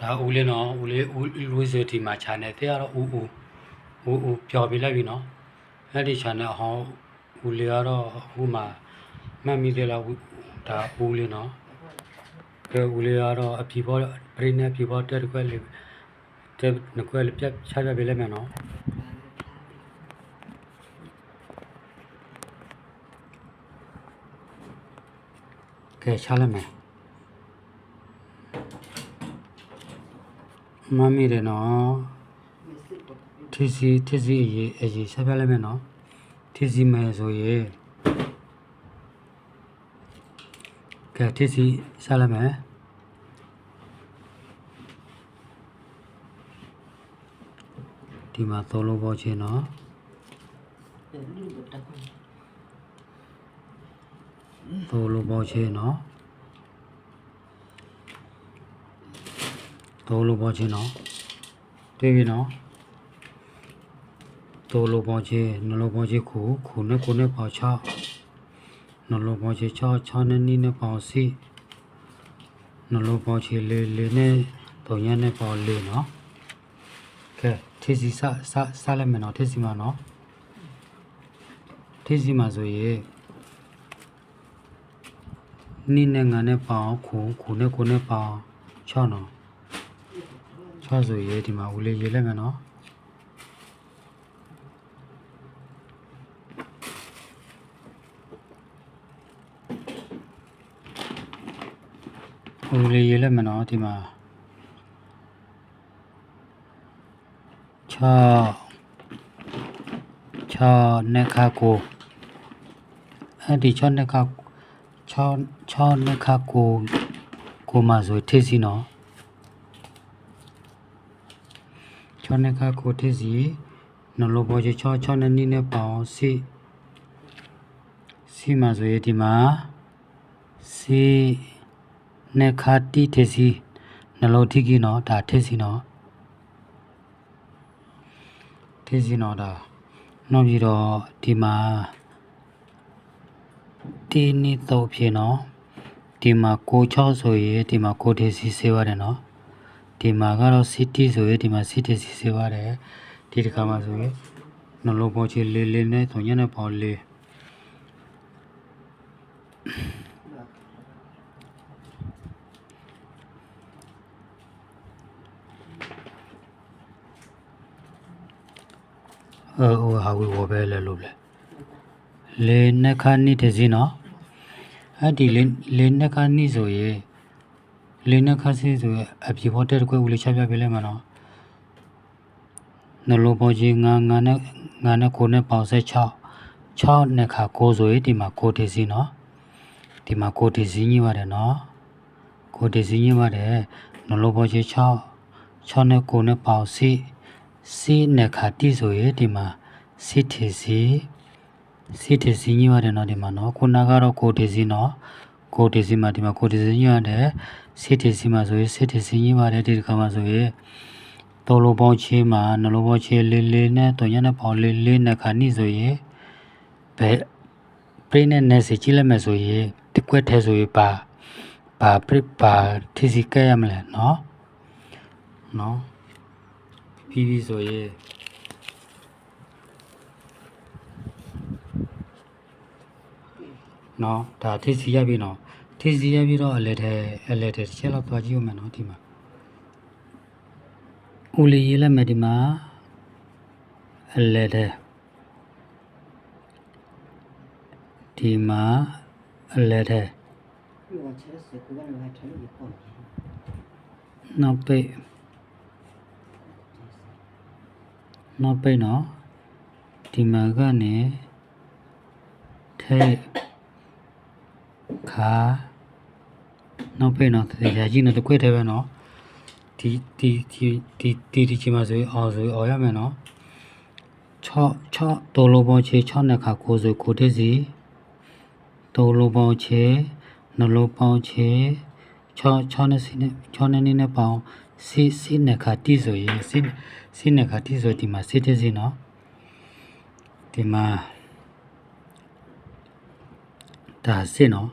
ဒါဦးလေးနော်ဦးလေးဦးဆိုဒီမှာ channel တဲ့ကတော့ဦးပျော်ပြလိုက်ပြီနော်အဲ့ဒီ channel ဟောင်းဦးလေးကတော့အခုမှမှတ်မိသေးလားဒါဦးလေးနော်ကဲဦးလေးကတော့အပြီပေါ်ပြင်းနေပြီပေါ်တက်ခွက်လေးတက်နခွက်လေးပြချပြလိုက်မယ်နော်ကဲချလိုက်မယ်မမီးတယ်နော်ထီစီအရေးဆက်ပြလိုက်မယ်နော်ထီစီမယ်ဆိုရင်ကဲထီစီဆက်လိုက်မယ်ဒီမှာသုံးလုံးပေါ်ချင်းနော်သုံးလုံးပေါ်ချင်းနော်သုံးလုံးပေါ်ချင်းနော်တွေ့ပြီနော်သုံးလုံးပေါ်ချင်းနှလုံးပေါ်ချင်းခုနဲ့ပေါ်6နှလုံးပေါ်ချင်း6နဲ့နီးနဲ့ပေါ်စီနှလုံးပေါ်ချင်းလေးနဲ့3ရက်နဲ့ပေါ်4နော်ကဲထီစီစလိုက်မယ်နော်ထီစီမှာနော်ထီစီမှာဆိုရင်နီးနဲ့ငါနဲ့ပေါ်ခုနဲ့ပေါ်6နော်6ဆိုရင်ဒီမှာဦးလေးရေးလိုက်မယ်နော်ဦးလေးရေးလိုက်မယ်နော်ဒီမှာ6နဲ့ခါကိုအဲ့ဒီ6နဲ့ခါ6နဲ့ခါကိုမှာဆိုထည့်စီနော်6နဲ့ခါကိုထည့်စီနှလုံးပေါ်ချ6နဲ့နီးနဲ့ပေါင်းစီမှာဆိုရင်ဒီမှာစီနဲ့ခါတီထည့်စီနှလုံးထိကြီးနော်ဒါထည့်စီနော်ထည့်စီနော်ဒါနောက်ပြီးတော့ဒီမှာတီနီတော့ဖြစ်နော်ဒီမှာ6ဆိုရင်ဒီမှာထည့်စီစေပါတယ်နော်ဒီမှာကတော့ city ဆိုရင်ဒီမှာ city စေပါတယ်ဒီတစ်ခါမှာဆိုရင်နှလုံးပေါ်ချလေးနဲ့3ရက်နဲ့ပေါ်4ဟာဝေဝပဲလဲလို့လဲလေနဲ့ခါနိတစီနော်အဲ့ဒီလေနဲ့ခါနိဆိုရင်လေနဲ့ခါစီဆိုရင်အပြေပေါ်တဲ့ကွယ်ဦးလေးချပြပေးလိုက်မှာနော်နှလုံးပေါ်ကြီးငါနဲ့ကိုနဲ့ပေါင်း6နဲ့ခါ9ဆိုရင်ဒီမှာ9တစီနော်ဒီမှာ9တစီညှိပါတယ်နော်9တစီညှိပါတယ်နှလုံးပေါ်ကြီး6နဲ့9နဲ့ပေါင်းစီနဲ့ခါတိဆိုရင်ဒီမှာစီတစီညှိပါတယ်နော်ဒီမှာနော်ခုနကတော့9တစီနော်9တစီမှာဒီမှာ9တစီညှိရတယ်စီတစီမှာဆိုရင်စီတစီညှိပါတယ်ဒီတစ်ခါမှာဆိုရင်3လုံးပေါင်းချင်းမှာနှလုံးပေါင်းချင်းလေးနဲ့3ရက်နဲ့ပေါင်း4နဲ့ခါနိဆိုရင်ဘယ်ပြင်းနဲ့စီကြည့်လိုက်မယ်ဆိုရင်တစ်ခွက်ထဲဆိုရင်ပါထီစီကဲရမလဲနော်ပြီးဆိုရင်နော်ဒါထီစီရပြီနော်ထီစီရပြီးတော့အလဲထဲချက်လောက်သွားကြည့်ဦးမယ်နော်ဒီမှာဦးလေးရေးလိုက်မယ်ဒီမှာအလဲထဲဒီမှာအလဲထဲနောက်ပိတ်နော်ဒီမှာကနေထဲခါနောက်ပိတ်နော်တရားကြီးနော်တစ်ခွက်ထဲပဲနော်ဒီချီမှာဆိုရင်အော်ရမယ်နော်6တိုလိုပေါင်းချေ6နဲ့ခါ9ဆို9တက်စီတိုလိုပေါင်းချေနှလုံးပေါင်းချေ6နဲ့နီးနဲ့ပေါင်းစီနဲ့ခါတိဆိုရင်စီနဲ့ခါတိဆိုဒီမှာ7တက်စီနော်ဒီမှာဒါစစ်နော်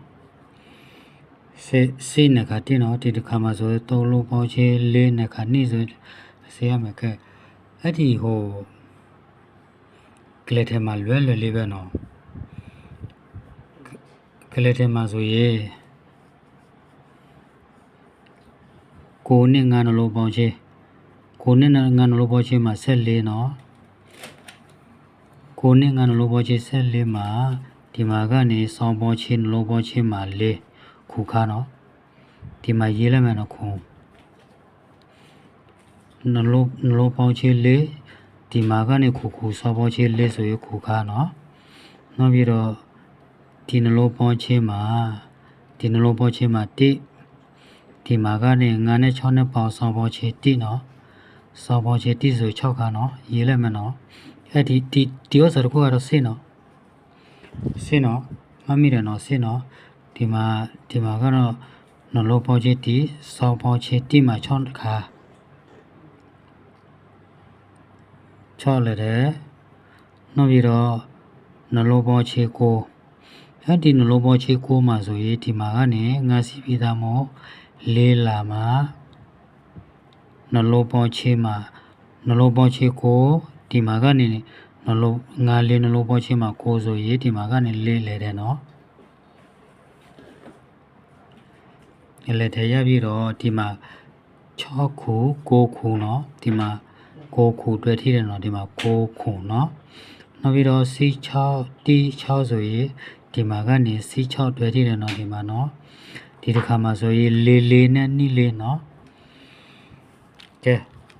စေနခတင်နော်ဒီတစ်ခါမှာဆို3လုံးပေါင်းချေလေးနခနေ့ဆိုစေရမယ်ခဲ့အဲ့ဒီဟိုကလေးထဲမှာလွယ်လေးပဲနော်ကလေးထဲမှာဆိုရေကိုနဲ့ငါနှလုံးပေါင်းချေကိုနဲ့ငါနှလုံးပေါင်းချေမှာ14နော်ကိုနဲ့ငါနှလုံးပေါင်းချေ14မှာဒီမှာကနေစောင်းပေါင်းချေနှလုံးပေါင်းချေမှာ4ခုခါနော်ဒီမှာရေးလိုက်မယ်နော်ခုနှလုံးပေါင်းချေ4ဒီမှာကနေခုစောင်းပေါင်းချေ4ဆိုရခုခါနော်နောက်ပြီးတော့ဒီနှလုံးပေါင်းချေမှာ1ဒီမှာကနေ9နဲ့6နဲ့ပေါင်းစောင်းပေါင်းချေ1နော်စောင်းပေါင်းချေ1ဆို6ခါနော်ရေးလိုက်မယ်နော်အဲ့ဒီဥစ္စာတခုကတော့စစ်နော်မှတ်မိတယ်နော်စစ်နော်ဒီမှာကတော့နှလုံးပေါင်းချေ1စောင်းပေါင်းချေ1မှာ6ခါ6လည်းတယ်နောက်ပြီးတော့နှလုံးပေါင်းချေ9အဲ့ဒီနှလုံးပေါင်းချေ9မှာဆိုရင်ဒီမှာကနေငါစီပြီးသားမို့လေးလာမှာနှလုံးပေါင်းချေ9ဒီမှာကနေနှလုံးပေါင်းချေမှာ9ဆိုရင်ဒီမှာကနေလေးလဲတယ်နော်လဲထည့်ရပြီးတော့ဒီမှာ6ခု9ခုနော်ဒီမှာ9ခုတွေ့ထိတယ်နော်ဒီမှာ9ခုနော်နောက်ပြီးတော့ C6 T6 ဆိုရင်ဒီမှာကနေ C6 တွေ့ထိတယ်နော်ဒီမှာနော်ဒီတစ်ခါမှာဆိုရင်လေးနဲ့2လေးနော်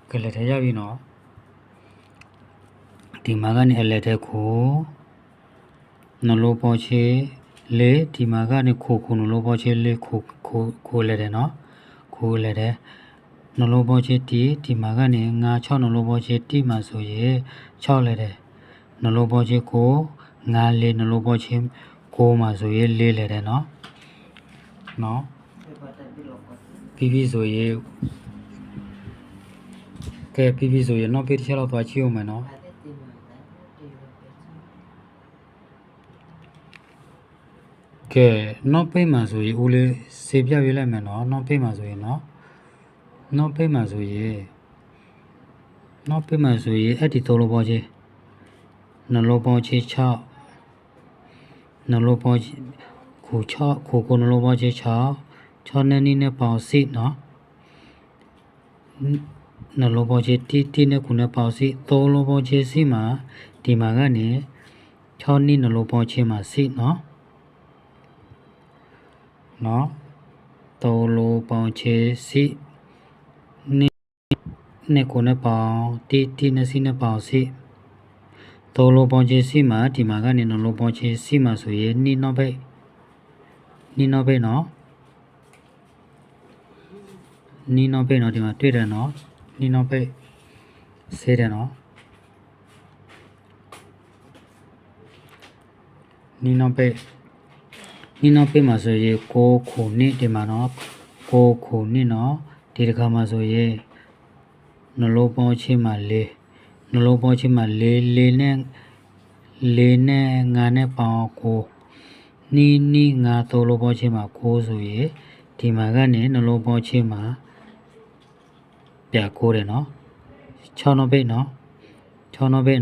ကဲလက်ထည့်ရပြီနော်ဒီမှာကနေလက်ထည့်ခုနှလုံးပေါင်းချေ4ဒီမှာကနေခုနှလုံးပေါင်းချေ4ခုလဲတယ်နော်ခုလဲတယ်နှလုံးပေါင်းချေ1ဒီမှာကနေ9 6နှလုံးပေါင်းချေ1မှာဆိုရင်6လဲတယ်နှလုံးပေါင်းချေ9 9 4နှလုံးပေါင်းချေ9မှာဆိုရင်4လဲတယ်နော်ပြီးဆိုရင်ကဲပြီးဆိုရင်နောက်တစ်ချက်တော့သွားကြည့်အောင်မယ်နော်ကဲနောက်ပိတ်မှာဆိုရင်ဦးလေးစေပြရွေးလိုက်မယ်နော်နောက်ပိတ်မှာဆိုရင်အဲ့ဒီ3လုံးပေါင်းချေနှလုံးပေါင်းချေ6နှလုံးပေါင်းခုနှလုံးပေါင်းချေ6နဲ့နီးနဲ့ပေါင်း8နော်နှလုံးပေါင်းချေ1နဲ့9နဲ့ပေါင်း8 3လုံးပေါင်းချေ8မှာဒီမှာကနေ6နီးနှလုံးပေါင်းချေမှာ8နော်3လုံးပေါင်းချေ8နဲ့9နဲ့ပေါင်း1နဲ့4နဲ့ပေါင်း8 3လုံးပေါင်းချေ8မှာဒီမှာကနေနှလုံးပေါင်းချေ8မှာဆိုရင်2နောက်ပိတ်နော်ဒီမှာတွေ့တယ်နော်2နောက်ပိတ်ဆေးတယ်နော်2နောက်ပိတ်မှာဆိုရင်9ခုနှစ်ဒီမှာနော်9ခုနှစ်နော်ဒီတစ်ခါမှာဆိုရင်နှလုံးပေါင်းချေမှာ4နှလုံးပေါင်းချေမှာ4နဲ့9နဲ့ပေါင်း9နီး9 3လုံးပေါင်းချေမှာ9ဆိုရင်ဒီမှာကနေနှလုံးပေါင်းချေမှာပြ9တယ်နော်6နောက်ပိတ်နော်6နောက်ပိတ်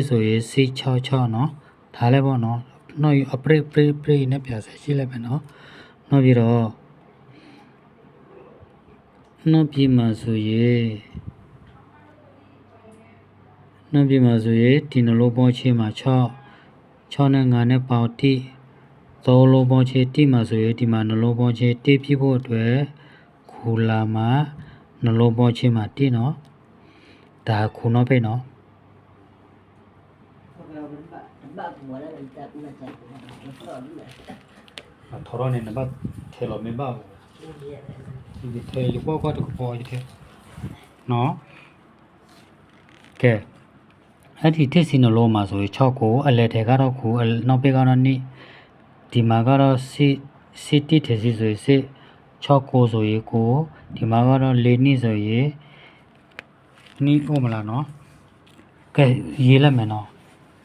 ဆိုရင် C66 နော်ဒါလည်းပေါ့နော်နောက်အပရိနဲ့ပြဆက်ရှိလိုက်မယ်နော်နောက်ပြီးမှာဆိုရင်ဒီနှလုံးပေါင်းချေမှာ6နဲ့9နဲ့ပေါင်း1 3လုံးပေါင်းချေ1မှာဆိုရင်ဒီမှာနှလုံးပေါင်းချေ1ပြည့်ဖို့အတွက်ခုလာမှာနှလုံးပေါင်းချေမှာ1နော်ဒါခုနောက်ပိတ်နော်ထော်ရနေနဘတ်ထဲလို့မပါဘူးဒီထဲလို့ပေါ့တပေါ်ရတဲ့နော်ကဲအဲ့ဒီတစ်စီနှလုံးမှာဆိုရင်6ကိုအလဲထဲကတော့ခုနောက်ပိတ်ကတော့2ဒီမှာကတော့စစ်တိထဲစီဆိုရင်6ကိုဆိုရင်ကိုဒီမှာကတော့4နှစ်ဆိုရင်2မလားနော်ကဲရေးလိုက်မယ်နော်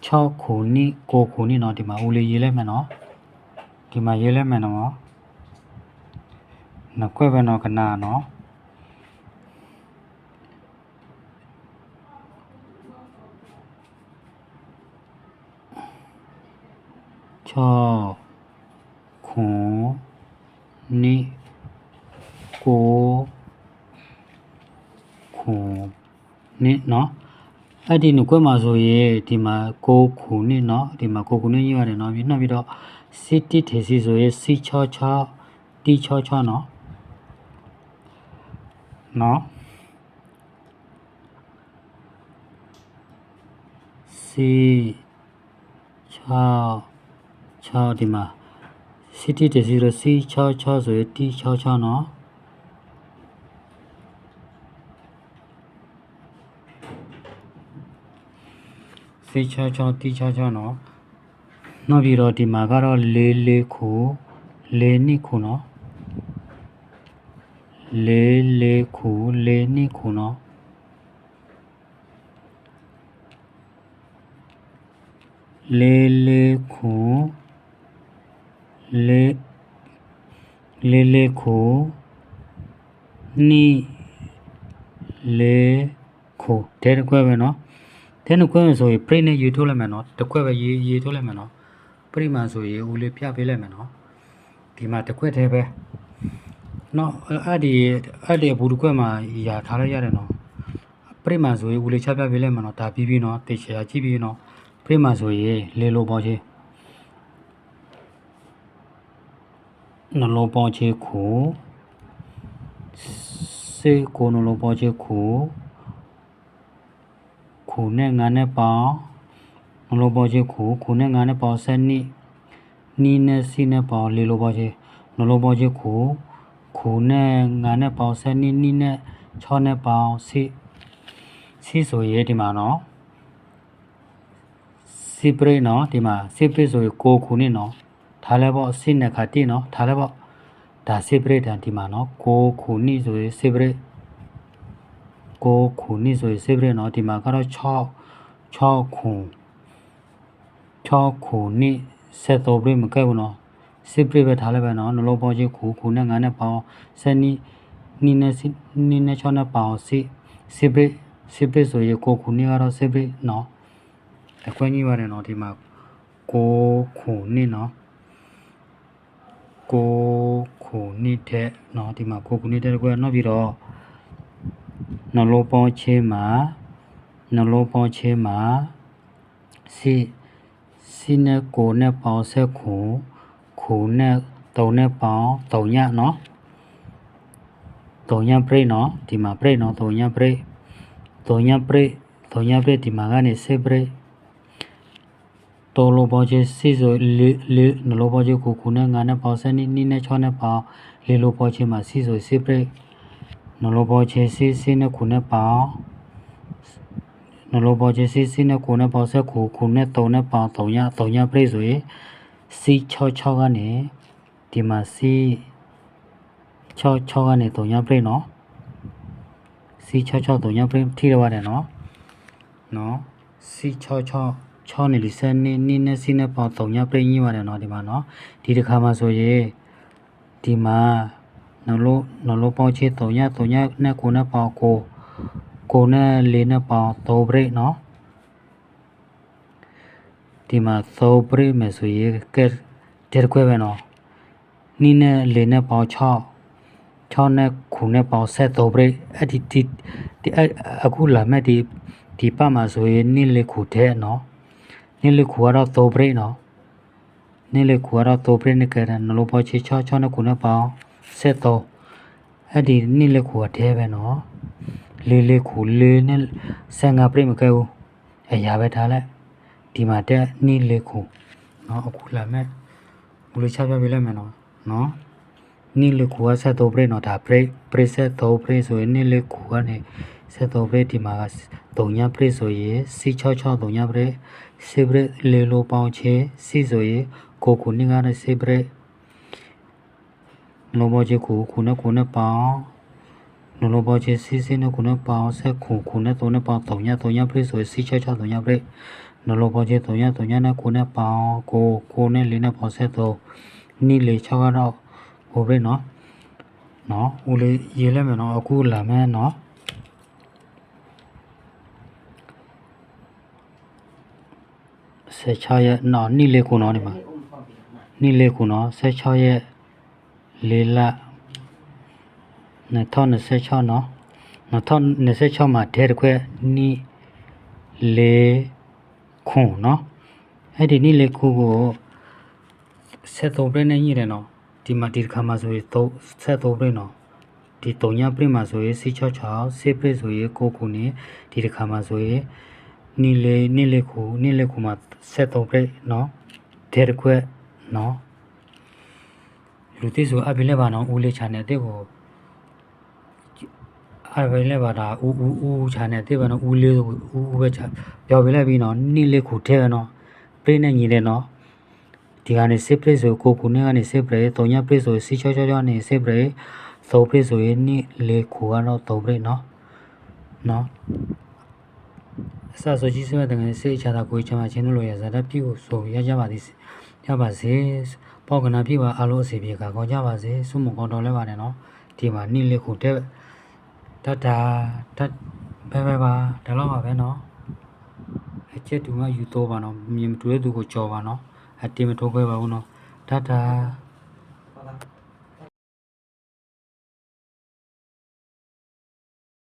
6ခုနှစ်9ခုနှစ်နော်ဒီမှာဦးလေးရေးလိုက်မယ်နော် ဒီမှာရေးလိုက်မယ်နော်နှစ်ခွဲပဲနော်ခဏနော်6ခုနိကိုခုနိနော်အဲ့ဒီနှစ်ခွဲမှာဆိုရင်ဒီမှာကိုခုနိနော်ဒီမှာကိုခုနိရေးရတယ်နော်ပြီးနောက်ပြီးတော့စီတီထေစီဆိုရင်စီ66တီ66နော်နော်စီ6ဒီမှာစီတီထေစီဆိုစီ66ဆိုရင်တီ66နော်စီ66တီ66နော်နောက်ပြီးတော့ဒီမှာကတော့44ခု4နှစ်ခုနော်44ခု4နှစ်ခုနော်44ခု44ခုနိ4ခုတဲ့တစ်ခွဲပဲနော်တဲ့နှစ်ခွဲဆိုရင် print နဲ့ရေးထိုးလိုက်မယ်နော်တစ်ခွဲပဲရေးထိုးလိုက်မယ်နော်ပရိမာဏဆိုရင်ဦးလေးပြပေးလိုက်မယ်နော်ဒီမှာတစ်ခွဲတည်းပဲနော်အဲ့ဒီအဘူတစ်ခွဲမှာရာထားလိုက်ရတယ်နော်ပရိမာဏဆိုရင်ဦးလေးချပြပေးလိုက်မယ်နော်ဒါပြီးနော်တေချာကြည့်ပြီးနော်ပရိမာဏဆိုရင်လေလိုပေါချင်းနှလုံးပေါချင်းခုစေကိုနှလုံးပေါချင်းခုနဲ့ငါနဲ့ပေါင်းနှလုံးပေါချင်းခုနဲ့ငါနဲ့ပေါင်း7နှစ်နီးနဲ့စီနဲ့ပေါင်းလေလိုပေါချင်းနှလုံးပေါချင်းခုနဲ့ငါနဲ့ပေါင်း7နှစ်နီးနဲ့6နဲ့ပေါင်းစီဆိုရင်ဒီမှာနော်စီပရိနော်ဒီမှာစီပရိဆိုရင်ကိုခုနှစ်နော်ထားလဲပေါ့စီနဲ့ခါတိနော်ထားလဲပေါ့ဒါစီပရိတန်ဒီမှာနော်ကိုခုနှစ်ဆိုရင်စီပရိကိုခုနှစ်ဆိုရင်စီပရိနော်ဒီမှာကတော့6ခုနှစ်73ပရိမကဲဘူးနော်စီပရိပဲထားလဲပဲနော်နှလုံးပေါင်းချင်းခုနဲ့ငါနဲ့ပေါင်း7နီးနဲ့6နဲ့ပေါင်းစီပရိဆိုရင်ကိုခုနှစ်ကတော့စီပရိနော်အခွင့်ကြီးပါတယ်နော်ဒီမှာကိုခုနှစ်နော်ကိုခုနှစ်တဲ့နော်ဒီမှာကိုခုနှစ်တဲ့ကွယ်နောက်ပြီးတော့နှလုံးပေါင်းချင်းမှာစီနဲ့ကိုနဲ့ပေါင်းဆက်ခုနဲ့3နဲ့ပေါင်း3ညနော်3ညပရိနော်ဒီမှာပရိနော်3ညပရိဒီမှာကနေစေပရိ多罗包车四所六罗包车ခုနဲ့ငါနဲ့ပေါင်း7နီးနဲ့6နဲ့ပေါင်းလေးလို包车မှာ4ဆိုစေပရိနလို包车4နဲ့ခုနဲ့ပေါင်းနလို包车4နဲ့ခုနဲ့ပေါင်း7ခုနဲ့3နဲ့ပေါင်း3ညပရိဆိုရင်C66ကနေဒီမှာC66ကနေ3ညပရိနော်C66 3ညပရိထိရပါတယ်နော်C66 6နဲ့7နီးနဲ့စီနဲ့ပေါင်း3ညပရိညင်းပါတယ်နော်ဒီမှာနော်ဒီတစ်ခါမှာဆိုရင်ဒီမှာနလိုပေါင်းချေ3ညနဲ့9နဲ့ပေါင်း9နဲ့4နဲ့ပေါင်း3ပရိနော်ဒီမှာ3ပရိမယ်ဆိုရင်ကဲတဲ့ခွဲပဲနော်နီးနဲ့4နဲ့ပေါင်း6နဲ့9နဲ့ပေါင်း7ပရိအဲ့ဒီအခုလာမဲ့ဒီပတ်မှာဆိုရင်နီးလေးခုတဲ့နော်နီးလေးခုကတော့3ပရိနော်နီးလေးခုကတော့3ပရိနဲ့ကဲနလိုပေါင်းချေ6နဲ့9နဲ့ပေါင်း7အဲ့ဒီနီးလေးခုကတဲပဲနော်လေးခု4နဲ့15ပရိမကဲဘူးအရာပဲထားလိုက်ဒီမှာတက်နီးလေးခုနော်အခုလာမဲ့ဘလို့ချပြပေးလိုက်မယ်နော်နီးလေးခုက7ပရိနော်ဒါပရိ7ပရိဆိုရင်နီးလေးခုကနေ7ပရိဒီမှာက3ညပရိဆိုရင်C66 3ညပရိစေပရိလေးလိုပေါင်းချေစီဆိုရင်ကိုခုနီးကနေစေပရိလောဘောချေခုနဲ့ပေါင်းလောဘောချေစီနဲ့ခုနဲ့ပေါင်း7ခုနဲ့3နဲ့ပေါင်း3ညပရိဆိုရင်C66 3ညပရိလောဘောချေ3ညနဲ့ခုနဲ့ပေါင်း9နဲ့4နဲ့ပေါင်း7 နီလေ6ကတော့ကိုပြနော်နော်ဦးလေးရေးလိုက်မယ်နော်အခုလာမယ်နော်16ရက်နော်နီလေကိုနော်ဒီမှာနီလေကိုနော်16ရက်4လ2026နော်2026မှာတဲတခွဲနီလေခွန်နော်အဲ့ဒီနီလေခုကို73ပြည့်နဲ့ညှိတယ်နော်ဒီမှာဒီခါမှာဆိုရင်73ပြည့်နော်ဒီ3ညပြည့်မှာဆိုရင်666စေပြည့်ဆိုရင်9ခုနဲ့ဒီတစ်ခါမှာဆိုရင်နီလေခုမှာ73ပြည့်နော်တဲတခွဲနော်လူသိဆိုအပြည့်လဲပါနော်ဦးလေး channel တဲ့ကိုအပြည့်လဲပါတာဦး channel တဲ့ပါနော်ဦးလေးဦးပဲပြောပြလိုက်ပြီးနော်နီလေခုထဲနော်ပြည့်နဲ့ညီတယ်နော်ဒီကနေစစ်ပရိဆိုကိုခုနဲ့ကနေစစ်ပရိ3ညပရိဆို666နေစစ်ပရိ3ပရိဆိုရင်နိလေခုကတော့3ပရိနော်အစဆိုကြီးစမဲ့တကယ်စိတ်ချတာကိုချမ်းချင်းလို့ရဇာတ်ပြည့်ကိုဆိုရကြပါသည်ရပါစေပေါကနာပြည့်ပါအလို့အစီပြေကကောင်းကြပါစေစုမကောင်းတော်လဲပါတယ်နော်ဒီမှာနိလေခုတဲ့တတ်ဘဲပါဒါတော့ပါပဲနော်အချက်တူမှယူတော့ပါနော်မြင်တူတဲ့သူကိုကြော်ပါနော်အတင်မထိုးခွဲပါဘူးနော်တတ်